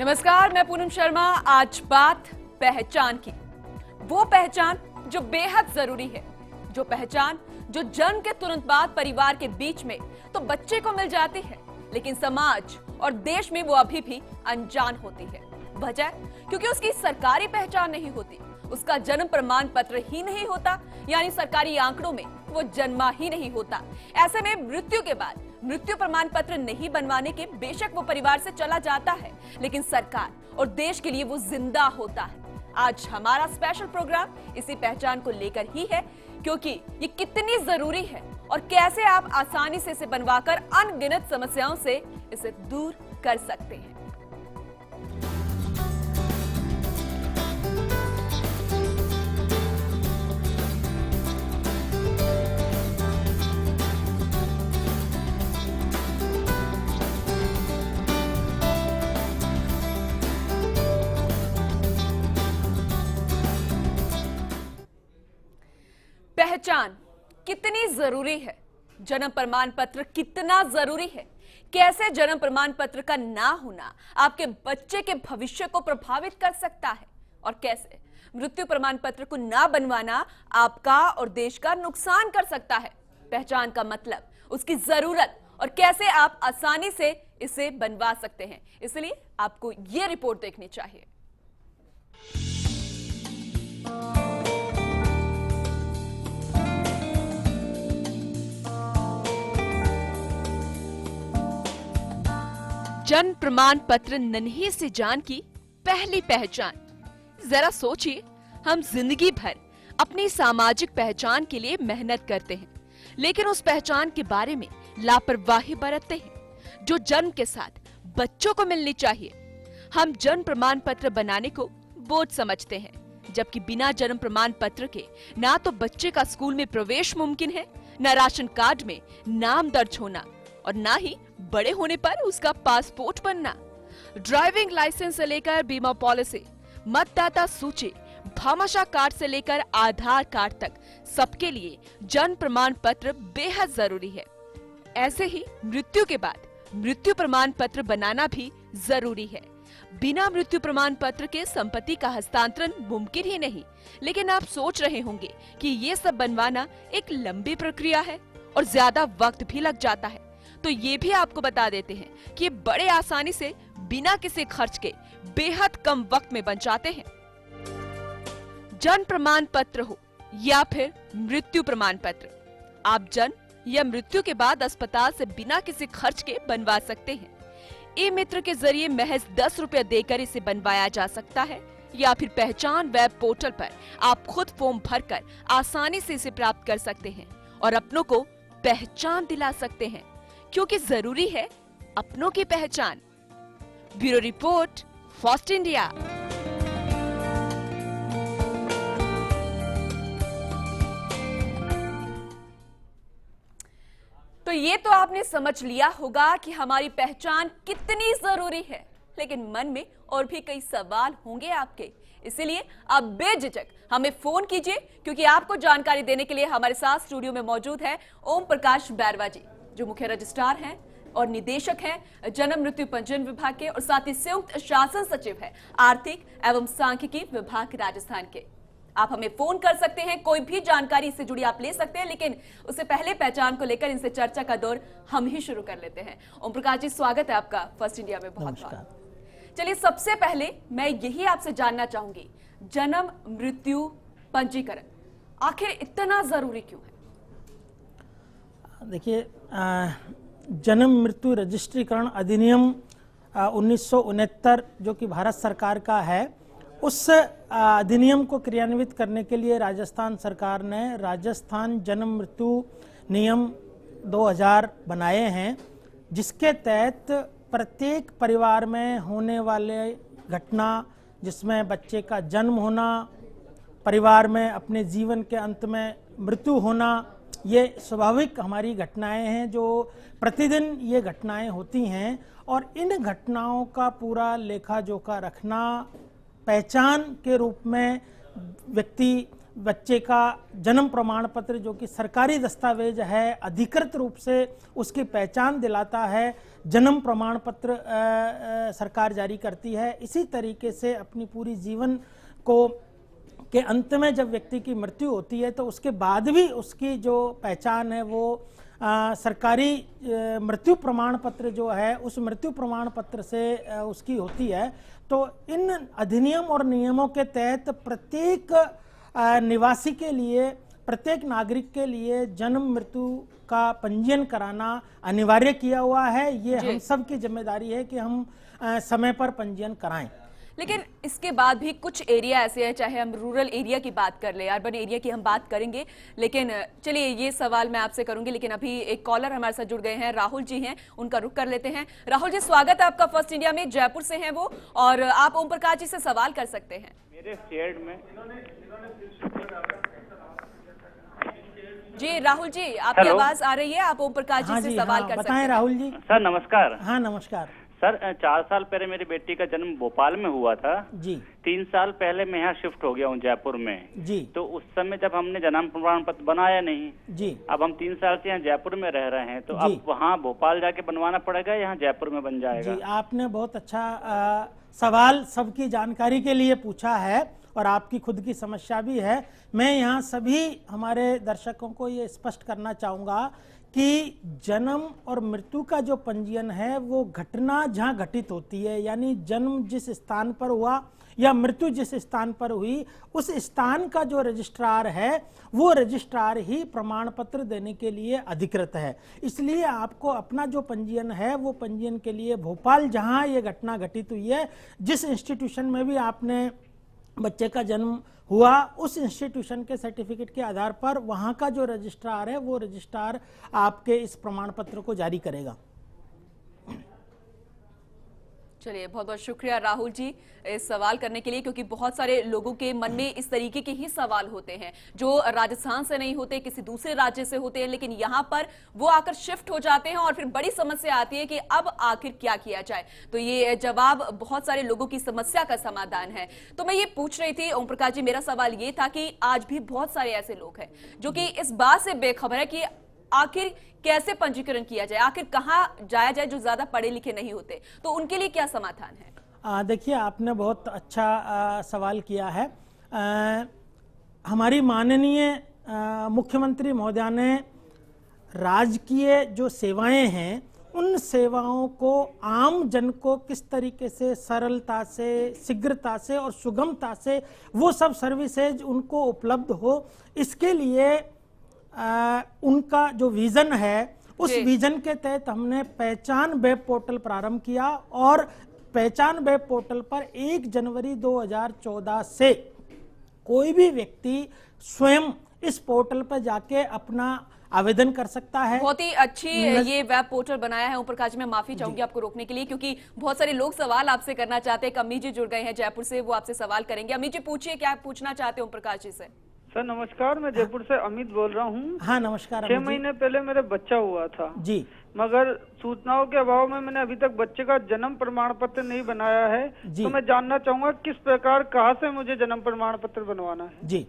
नमस्कार, मैं पूनम शर्मा। आज बात पहचान की, वो पहचान जो बेहद जरूरी है, जो पहचान जो जन्म के तुरंत बाद परिवार के बीच में तो बच्चे को मिल जाती है, लेकिन समाज और देश में वो अभी भी अनजान होती है। वजह क्योंकि उसकी सरकारी पहचान नहीं होती, उसका जन्म प्रमाण पत्र ही नहीं होता, यानी सरकारी आंकड़ों में वो जन्मा ही नहीं होता। ऐसे में मृत्यु के बाद मृत्यु प्रमाण पत्र नहीं बनवाने के बेशक वो परिवार से चला जाता है, लेकिन सरकार और देश के लिए वो जिंदा होता है। आज हमारा स्पेशल प्रोग्राम इसी पहचान को लेकर ही है, क्योंकि ये कितनी जरूरी है और कैसे आप आसानी से इसे बनवाकर अनगिनत समस्याओं से इसे दूर कर सकते हैं। पहचान कितनी जरूरी है, जन्म प्रमाण पत्र कितना जरूरी है, कैसे जन्म प्रमाण पत्र का ना होना आपके बच्चे के भविष्य को प्रभावित कर सकता है, और कैसे मृत्यु प्रमाण पत्र को ना बनवाना आपका और देश का नुकसान कर सकता है। पहचान का मतलब, उसकी जरूरत और कैसे आप आसानी से इसे बनवा सकते हैं, इसलिए आपको यह रिपोर्ट देखनी चाहिए। जन्म प्रमाण पत्र नन्ही सी जान की पहली पहचान। जरा सोचिए, हम जिंदगी भर अपनी सामाजिक पहचान के लिए मेहनत करते हैं, लेकिन उस पहचान के बारे में लापरवाही बरतते हैं जो जन्म के साथ बच्चों को मिलनी चाहिए। हम जन्म प्रमाण पत्र बनाने को बोझ समझते हैं, जबकि बिना जन्म प्रमाण पत्र के ना तो बच्चे का स्कूल में प्रवेश मुमकिन है, न राशन कार्ड में नाम दर्ज होना, और ना ही बड़े होने पर उसका पासपोर्ट बनना। ड्राइविंग लाइसेंस से लेकर बीमा पॉलिसी, मतदाता सूची, भामाशाह कार्ड से लेकर आधार कार्ड तक सबके लिए जन्म प्रमाण पत्र बेहद जरूरी है। ऐसे ही मृत्यु के बाद मृत्यु प्रमाण पत्र बनाना भी जरूरी है। बिना मृत्यु प्रमाण पत्र के संपत्ति का हस्तांतरण मुमकिन ही नहीं। लेकिन आप सोच रहे होंगे कि ये सब बनवाना एक लंबी प्रक्रिया है और ज्यादा वक्त भी लग जाता है, तो ये भी आपको बता देते हैं कि ये बड़े आसानी से बिना किसी खर्च के बेहद कम वक्त में बन जाते हैं। जन्म प्रमाण पत्र हो या फिर मृत्यु प्रमाण पत्र, आप जन्म या मृत्यु के बाद अस्पताल से बिना किसी खर्च के बनवा सकते हैं। ई मित्र के जरिए महज 10 रुपए देकर इसे बनवाया जा सकता है, या फिर पहचान वेब पोर्टल पर आप खुद फॉर्म भरकर आसानी से इसे प्राप्त कर सकते हैं और अपनों को पहचान दिला सकते हैं, क्योंकि जरूरी है अपनों की पहचान। Bureau report, first India. तो ये तो आपने समझ लिया होगा कि हमारी पहचान कितनी जरूरी है, लेकिन मन में और भी कई सवाल होंगे आपके, इसीलिए आप बेझिझक हमें फोन कीजिए, क्योंकि आपको जानकारी देने के लिए हमारे साथ स्टूडियो में मौजूद है ओम प्रकाश बैरवा जी, जो मुख्य रजिस्ट्रार हैं और निदेशक हैं जन्म मृत्यु पंजीयन विभाग के, और साथ ही संयुक्त शासन सचिव है आर्थिक एवं सांख्यिकी विभाग राजस्थान के। आप हमें फोन कर सकते हैं, कोई भी जानकारी इससे जुड़ी आप ले सकते हैं, लेकिन उससे पहले पहचान को लेकर इनसे चर्चा का दौर हम ही शुरू कर लेते हैं। ओम प्रकाश जी, स्वागत है आपका फर्स्ट इंडिया में। बहुत बहुत। चलिए, सबसे पहले मैं यही आपसे जानना चाहूंगी, जन्म मृत्यु पंजीकरण आखिर इतना जरूरी क्यों है? देखिए, जन्म मृत्यु रजिस्ट्रीकरण अधिनियम 1969 जो कि भारत सरकार का है, उस अधिनियम को क्रियान्वित करने के लिए राजस्थान सरकार ने राजस्थान जन्म मृत्यु नियम 2000 बनाए हैं, जिसके तहत प्रत्येक परिवार में होने वाले घटना, जिसमें बच्चे का जन्म होना, परिवार में अपने जीवन के अंत में मृत्यु होना, ये स्वाभाविक हमारी घटनाएं हैं जो प्रतिदिन ये घटनाएं होती हैं, और इन घटनाओं का पूरा लेखा जोखा रखना, पहचान के रूप में व्यक्ति बच्चे का जन्म प्रमाण पत्र जो कि सरकारी दस्तावेज है, अधिकृत रूप से उसकी पहचान दिलाता है, जन्म प्रमाण पत्र सरकार जारी करती है। इसी तरीके से अपनी पूरी जीवन को के अंत में जब व्यक्ति की मृत्यु होती है तो उसके बाद भी उसकी जो पहचान है वो सरकारी मृत्यु प्रमाण पत्र जो है उस मृत्यु प्रमाण पत्र से उसकी होती है। तो इन अधिनियम और नियमों के तहत प्रत्येक निवासी के लिए, प्रत्येक नागरिक के लिए जन्म मृत्यु का पंजीयन कराना अनिवार्य किया हुआ है। ये हम सब की जिम्मेदारी है कि हम समय पर पंजीयन कराएं। लेकिन इसके बाद भी कुछ एरिया ऐसे हैं, चाहे हम रूरल एरिया की बात कर ले, अर्बन एरिया की हम बात करेंगे, लेकिन चलिए ये सवाल मैं आपसे करूंगी। लेकिन अभी एक कॉलर हमारे साथ जुड़ गए हैं, राहुल जी हैं, उनका रुख कर लेते हैं। राहुल जी, स्वागत है आपका फर्स्ट इंडिया में। जयपुर से हैं वो, और आप ओम प्रकाश जी से सवाल कर सकते हैं। मेरे शेड में जी राहुल जी, आपकी आवाज आ रही है, आप ओम प्रकाश जी से सवाल कर सकते हैं। राहुल जी। सर नमस्कार। हाँ नमस्कार सर, 4 साल पहले मेरी बेटी का जन्म भोपाल में हुआ था जी। 3 साल पहले मैं यहाँ शिफ्ट हो गया हूँ जयपुर में जी। तो उस समय जब हमने जन्म प्रमाण पत्र बनाया नहीं जी, अब हम 3 साल से यहाँ जयपुर में रह रहे हैं, तो अब वहाँ भोपाल जाके बनवाना पड़ेगा, यहाँ जयपुर में बन जाएगा? जी, आपने बहुत अच्छा सवाल सबकी जानकारी के लिए पूछा है और आपकी खुद की समस्या भी है। मैं यहाँ सभी हमारे दर्शकों को ये स्पष्ट करना चाहूँगा कि जन्म और मृत्यु का जो पंजीयन है वो घटना जहाँ घटित होती है, यानी जन्म जिस स्थान पर हुआ या मृत्यु जिस स्थान पर हुई, उस स्थान का जो रजिस्ट्रार है वो रजिस्ट्रार ही प्रमाण पत्र देने के लिए अधिकृत है। इसलिए आपको अपना जो पंजीयन है वो पंजीयन के लिए भोपाल, जहाँ ये घटना घटित हुई है, जिस इंस्टीट्यूशन में भी आपने बच्चे का जन्म हुआ, उस इंस्टीट्यूशन के सर्टिफिकेट के आधार पर वहाँ का जो रजिस्ट्रार है वो रजिस्ट्रार आपके इस प्रमाण पत्र को जारी करेगा। चलिए, बहुत बहुत शुक्रिया राहुल जी इस सवाल करने के लिए, क्योंकि बहुत सारे लोगों के मन में इस तरीके के ही सवाल होते हैं जो राजस्थान से नहीं होते, किसी दूसरे राज्य से होते हैं, लेकिन यहाँ पर वो आकर शिफ्ट हो जाते हैं और फिर बड़ी समस्या आती है कि अब आखिर क्या किया जाए। तो ये जवाब बहुत सारे लोगों की समस्या का समाधान है। तो मैं ये पूछ रही थी ओम प्रकाश जी, मेरा सवाल ये था कि आज भी बहुत सारे ऐसे लोग हैं जो कि इस बात से बेखबर है कि आखिर कैसे पंजीकरण किया जाए, आखिर कहाँ जाया जाए, जो ज्यादा पढ़े लिखे नहीं होते, तो उनके लिए क्या समाधान है? देखिए, आपने बहुत अच्छा सवाल किया है। हमारी माननीय मुख्यमंत्री महोदया ने राजकीय जो सेवाएं हैं उन सेवाओं को आम जन को किस तरीके से सरलता से, शीघ्रता से और सुगमता से वो सब सर्विसेज उनको उपलब्ध हो, इसके लिए उनका जो विजन है उस विजन के तहत हमने पहचान वेब पोर्टल प्रारंभ किया और पहचान वेब पोर्टल पर 1 जनवरी 2014 से कोई भी व्यक्ति स्वयं इस पोर्टल पर जाके अपना आवेदन कर सकता है। बहुत ही अच्छी ये वेब पोर्टल बनाया है ओम प्रकाश। मैं माफी चाहूंगी आपको रोकने के लिए, क्योंकि बहुत सारे लोग सवाल आपसे करना चाहते हैं। अम्मी जी जुड़ गए हैं जयपुर से, वो आपसे सवाल करेंगे। अम्मी जी पूछिए, क्या पूछना चाहते हैं ओम प्रकाश जी से? सर नमस्कार, मैं जयपुर से अमित बोल रहा हूँ। हाँ नमस्कार। 6 महीने पहले मेरे बच्चा हुआ था जी, मगर सूचनाओं के अभाव में मैंने अभी तक बच्चे का जन्म प्रमाण पत्र नहीं बनाया है। तो मैं जानना चाहूंगा किस प्रकार, कहाँ से मुझे जन्म प्रमाण पत्र बनवाना है? जी,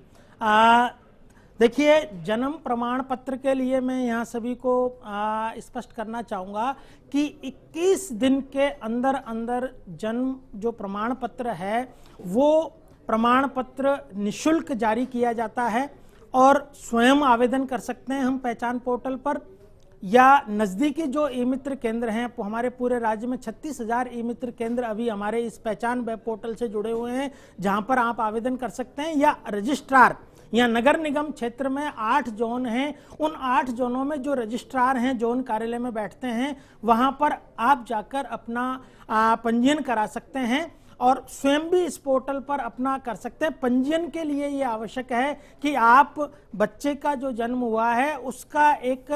देखिए, जन्म प्रमाण पत्र के लिए मैं यहाँ सभी को स्पष्ट करना चाहूँगा कि 21 दिन के अंदर अंदर जन्म जो प्रमाण पत्र है वो प्रमाण पत्र निःशुल्क जारी किया जाता है और स्वयं आवेदन कर सकते हैं हम पहचान पोर्टल पर, या नज़दीकी जो ई मित्र केंद्र हैं, हमारे पूरे राज्य में 36,000 ई मित्र केंद्र अभी हमारे इस पहचान वेब पोर्टल से जुड़े हुए हैं, जहां पर आप आवेदन कर सकते हैं, या रजिस्ट्रार या नगर निगम क्षेत्र में 8 जोन हैं, उन 8 जोनों में जो रजिस्ट्रार हैं जोन कार्यालय में बैठते हैं, वहां पर आप जाकर अपना पंजीयन करा सकते हैं और स्वयं भी इस पोर्टल पर अपना कर सकते हैं। पंजीयन के लिए ये आवश्यक है कि आप बच्चे का जो जन्म हुआ है उसका एक,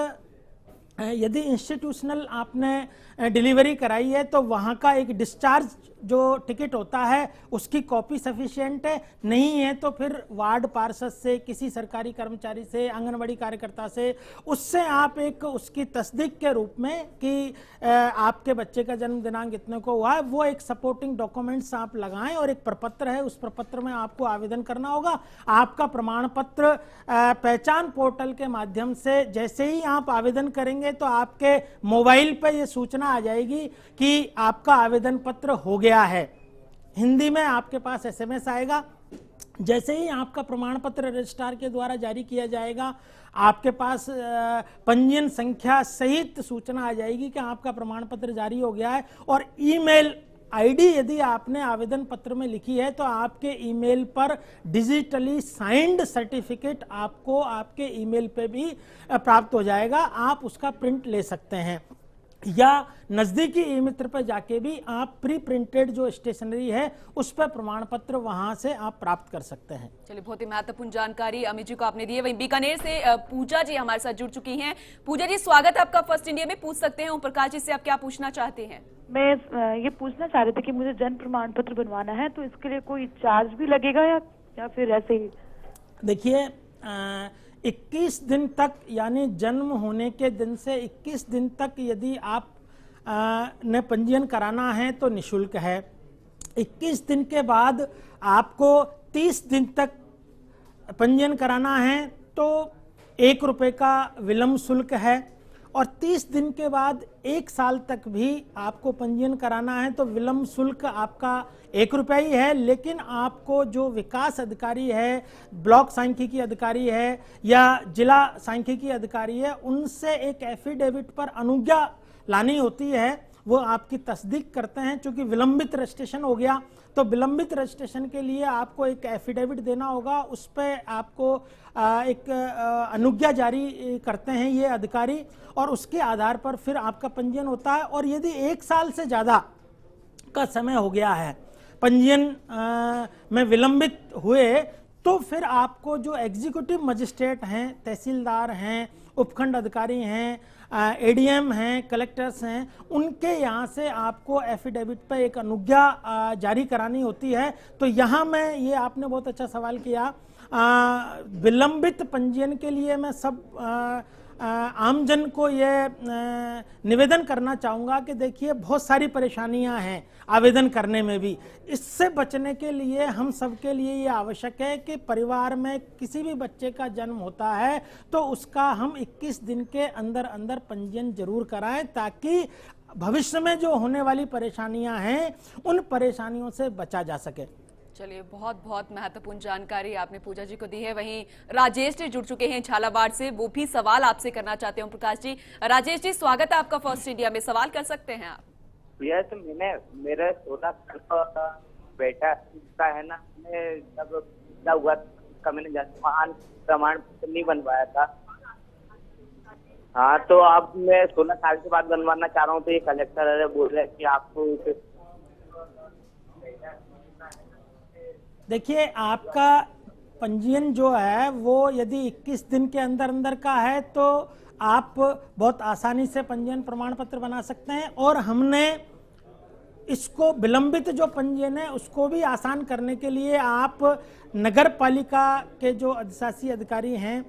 यदि इंस्टीट्यूशनल आपने डिलीवरी कराई है तो वहाँ का एक डिस्चार्ज जो टिकट होता है उसकी कॉपी सफिशिएंट है, नहीं है तो फिर वार्ड पार्षद से, किसी सरकारी कर्मचारी से, आंगनबाड़ी कार्यकर्ता से, उससे आप एक उसकी तस्दीक के रूप में कि आपके बच्चे का जन्म दिनांक इतने को हुआ है, वो एक सपोर्टिंग डॉक्यूमेंट्स आप लगाएं और एक प्रपत्र है, उस प्रपत्र में आपको आवेदन करना होगा। आपका प्रमाण पत्र पहचान पोर्टल के माध्यम से जैसे ही आप आवेदन करेंगे तो आपके मोबाइल पर यह सूचना आ जाएगी कि आपका आवेदन पत्र हो गया है। हिंदी में आपके पास एसएमएस आएगा। जैसे ही आपका प्रमाण पत्र रजिस्ट्रार के द्वारा जारी किया जाएगा, आपके पास पंजीयन संख्या सहित सूचना आ जाएगी कि आपका प्रमाण पत्र जारी हो गया है। और ईमेल आईडी यदि आपने आवेदन पत्र में लिखी है तो आपके ईमेल पर डिजिटली साइंड सर्टिफिकेट आपको आपके ईमेल पे भी प्राप्त हो जाएगा। आप उसका प्रिंट ले सकते हैं या नजदीकी ई मित्र पर जाके भी आप प्री प्रिंटेड जो स्टेशनरी है उस पर प्रमाण पत्र वहां से आप प्राप्त कर सकते हैं। चलिए, बहुत ही महत्वपूर्ण जानकारी अमित जी को आपने दी है। वहीं बीकानेर से पूजा जी हमारे साथ जुड़ चुकी हैं। पूजा जी, स्वागत है आपका फर्स्ट इंडिया में। पूछ सकते हैं ओम प्रकाश जी से आप क्या पूछना चाहते हैं? मैं ये पूछना चाह रही थी कि मुझे जन्म प्रमाण पत्र बनवाना है तो इसके लिए कोई चार्ज भी लगेगा या फिर ऐसे ही? देखिए, 21 दिन तक यानी जन्म होने के दिन से 21 दिन तक यदि आप ने पंजीयन कराना है तो निशुल्क है। 21 दिन के बाद आपको 30 दिन तक पंजीयन कराना है तो 1 रुपये का विलम्ब शुल्क है। और 30 दिन के बाद 1 साल तक भी आपको पंजीयन कराना है तो विलम्ब शुल्क आपका 1 रुपया ही है। लेकिन आपको जो विकास अधिकारी है, ब्लॉक सांख्यिकी अधिकारी है या जिला सांख्यिकी अधिकारी है, उनसे एक एफिडेविट पर अनुज्ञा लानी होती है। वो आपकी तस्दीक करते हैं। चूंकि विलंबित रजिस्ट्रेशन हो गया तो विलंबित रजिस्ट्रेशन के लिए आपको एक एफिडेविट देना होगा। उस पर आपको एक अनुज्ञा जारी करते हैं ये अधिकारी और उसके आधार पर फिर आपका पंजीयन होता है। और यदि 1 साल से ज़्यादा का समय हो गया है पंजीयन में विलंबित हुए तो फिर आपको जो एग्जीक्यूटिव मजिस्ट्रेट हैं, तहसीलदार हैं, उपखंड अधिकारी हैं, एडीएम हैं, कलेक्टर्स हैं, उनके यहाँ से आपको एफिडेविट पर एक अनुज्ञा जारी करानी होती है। तो यहाँ मैं ये आपने बहुत अच्छा सवाल किया। विलंबित पंजीयन के लिए मैं सब आमजन को ये निवेदन करना चाहूँगा कि देखिए बहुत सारी परेशानियां हैं आवेदन करने में भी। इससे बचने के लिए हम सबके लिए ये आवश्यक है कि परिवार में किसी भी बच्चे का जन्म होता है तो उसका हम 21 दिन के अंदर अंदर पंजीयन जरूर कराएं ताकि भविष्य में जो होने वाली परेशानियां हैं उन परेशानियों से बचा जा सके। चलिए, बहुत बहुत महत्वपूर्ण जानकारी आपने पूजा जी को दी है। वहीं राजेश जी जुड़ चुके हैं झालावाड़ से, वो भी सवाल आपसे करना चाहते हैं। प्रकाश जी, राजेश जी स्वागत है आपका फर्स्ट इंडिया में। सवाल कर सकते हैं आप। भैया, तो मेरा 16 साल का बेटा का है ना, जब क्या हुआ का मैंने जन्म प्रमाण पत्र नहीं बनवाया था। हाँ, तो अब मैं 16 साल के बाद बनवाना चाह रहा हूँ तो ये कलेक्टर बोल रहे हैं कि आपको। देखिए, आपका पंजीयन जो है वो यदि 21 दिन के अंदर अंदर का है तो आप बहुत आसानी से पंजीयन प्रमाण पत्र बना सकते हैं। और हमने इसको विलंबित जो पंजीयन है उसको भी आसान करने के लिए आप नगर पालिका के जो अधिशासी अधिकारी हैं,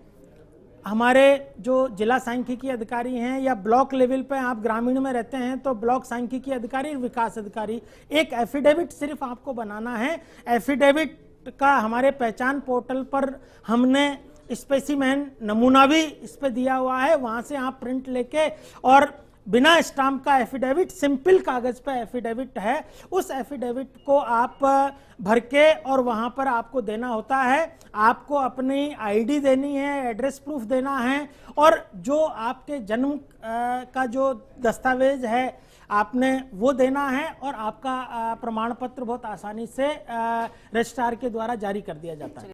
हमारे जो जिला सांख्यिकी अधिकारी हैं या ब्लॉक लेवल पे आप ग्रामीण में रहते हैं तो ब्लॉक सांख्यिकी अधिकारी, विकास अधिकारी, एक एफिडेविट सिर्फ आपको बनाना है। एफिडेविट का हमारे पहचान पोर्टल पर हमने स्पेसिमेन नमूना भी इस पे दिया हुआ है, वहां से आप प्रिंट लेके और बिना स्टाम्प का एफिडेविट, सिंपल कागज पर एफिडेविट है, उस एफिडेविट को आप भर के और वहां पर आपको देना होता है। आपको अपनी आईडी देनी है, एड्रेस प्रूफ देना है और जो आपके जन्म का जो दस्तावेज है आपने वो देना है और आपका प्रमाण पत्र बहुत आसानी से रजिस्ट्रार के द्वारा जारी कर दिया जाता है।